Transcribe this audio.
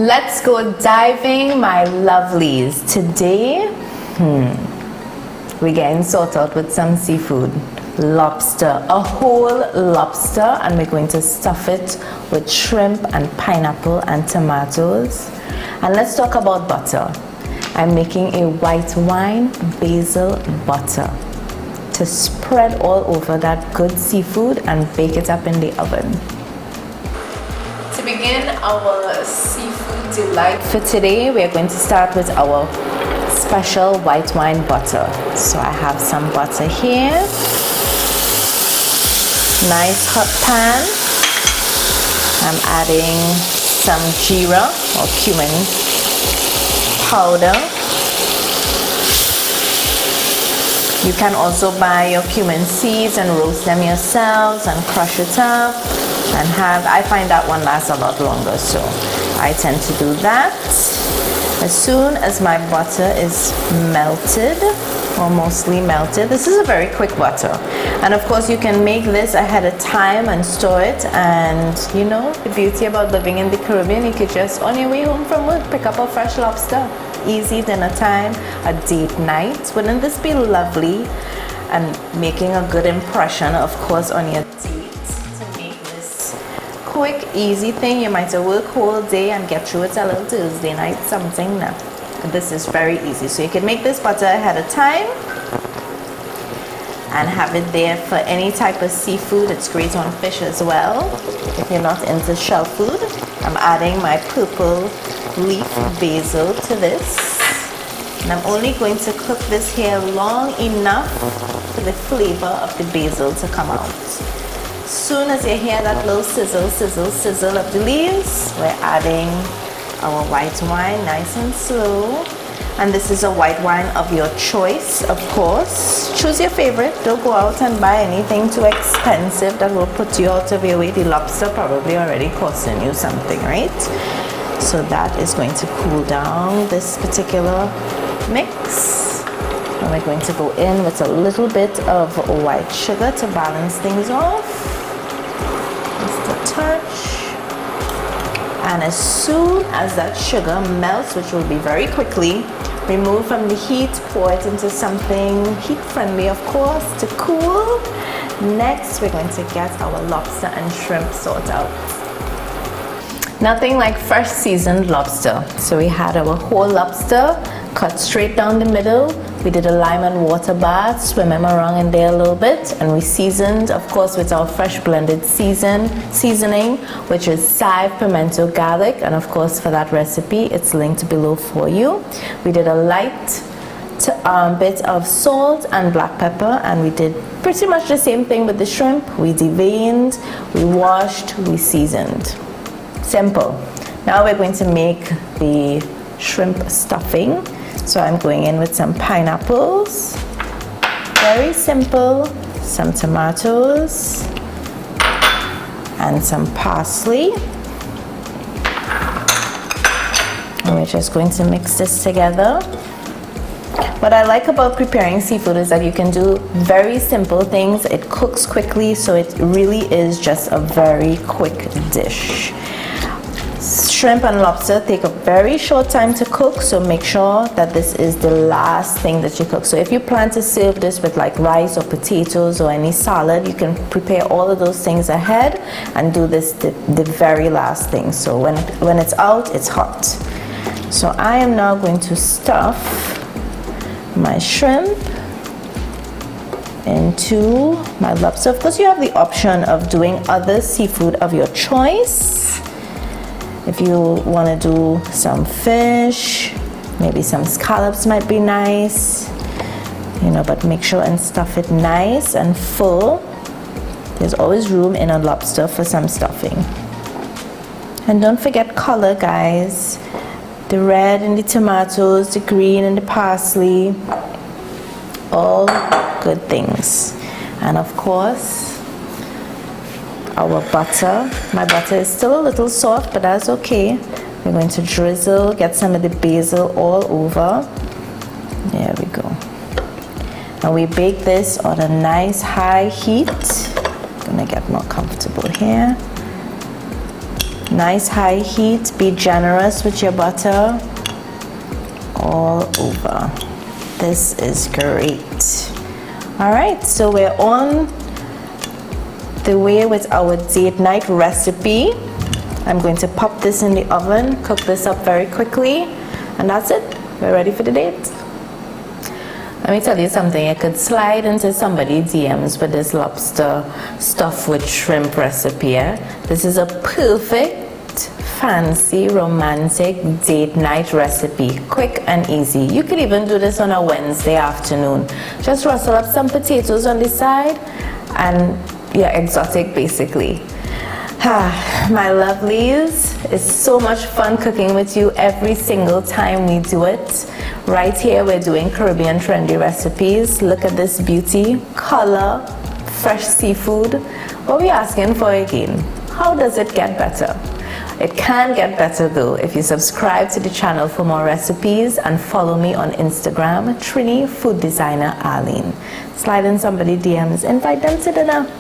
Let's go diving, my lovelies. Today, we're getting sorted out with some seafood. Lobster, a whole lobster, and we're going to stuff it with shrimp and pineapple and tomatoes. And let's talk about butter. I'm making a white wine basil butter to spread all over that good seafood and bake it up in the oven. To begin our seafood delight for today, we are going to start with our special white wine butter. So I have some butter here, nice hot pan. I'm adding some jeera or cumin powder. You can also buy your cumin seeds and roast them yourselves and crush it up and have, I find that one lasts a lot longer, so I tend to do that. As soon as my butter is melted, or mostly melted, this is a very quick butter. And of course you can make this ahead of time and store it, and you know, the beauty about living in the Caribbean, you could just on your way home from work pick up a fresh lobster. Easy dinner time, a date night. Wouldn't this be lovely? And making a good impression, of course, on your date. To make this quick, easy thing, you might work whole day and get through it a little Tuesday night, something now. This is very easy. So you can make this butter ahead of time and have it there for any type of seafood. It's great on fish as well if you're not into shell food. I'm adding my purple leaf basil to this, and I'm only going to cook this here long enough for the flavor of the basil to come out. As soon as you hear that little sizzle, sizzle, sizzle of the leaves, we're adding our white wine nice and slow. And this is a white wine of your choice, of course. Choose your favorite. Don't go out and buy anything too expensive that will put you out of your way. The lobster probably already costing you something, right? So that is going to cool down this particular mix. And we're going to go in with a little bit of white sugar to balance things off. Just a touch. And as soon as that sugar melts, which will be very quickly, remove from the heat, pour it into something heat friendly, of course, to cool. Next, we're going to get our lobster and shrimp sorted out. Nothing like fresh seasoned lobster. So we had our whole lobster cut straight down the middle. We did a lime and water bath, swim them around in there a little bit, and we seasoned, of course, with our fresh blended seasoning, which is chive, pimento, garlic, and of course for that recipe, it's linked below for you. We did a light bit of salt and black pepper, and we did pretty much the same thing with the shrimp. We deveined, we washed, we seasoned. Simple. Now we're going to make the shrimp stuffing. So I'm going in with some pineapples, very simple, some tomatoes, and some parsley. And we're just going to mix this together. What I like about preparing seafood is that you can do very simple things. It cooks quickly, so it really is just a very quick dish. Shrimp and lobster take a very short time to cook, so make sure that this is the last thing that you cook. So if you plan to serve this with like rice or potatoes or any salad, you can prepare all of those things ahead and do this the very last thing. So when it's out, it's hot. So I am now going to stuff my shrimp into my lobster. Of course, you have the option of doing other seafood of your choice. If you want to do some fish, maybe some scallops might be nice, you know, but make sure and stuff it nice and full. There's always room in a lobster for some stuffing. And don't forget color, guys. The red in the tomatoes, the green in the parsley, all good things. And of course, our butter. My butter is still a little soft, but that's okay. We're going to drizzle, get some of the basil all over. There we go. And we bake this on a nice high heat. I'm gonna get more comfortable here. Nice high heat. Be generous with your butter all over. This is great. All right, so we're on the way with our date night recipe. I'm going to pop this in the oven, cook this up very quickly, and that's it. We're ready for the date. Let me tell you something, I could slide into somebody's DMs with this lobster stuffed with shrimp recipe. This is a perfect, fancy, romantic date night recipe. Quick and easy. You could even do this on a Wednesday afternoon. Just rustle up some potatoes on the side and you're exotic basically. My lovelies, it's so much fun cooking with you every single time we do it. Right here we're doing Caribbean trendy recipes. Look at this beauty, color, fresh seafood. What are we asking for again? How does it get better? It can get better though if you subscribe to the channel for more recipes and follow me on Instagram, Trini, Food Designer Arlene. Slide in somebody DMs, invite them to dinner.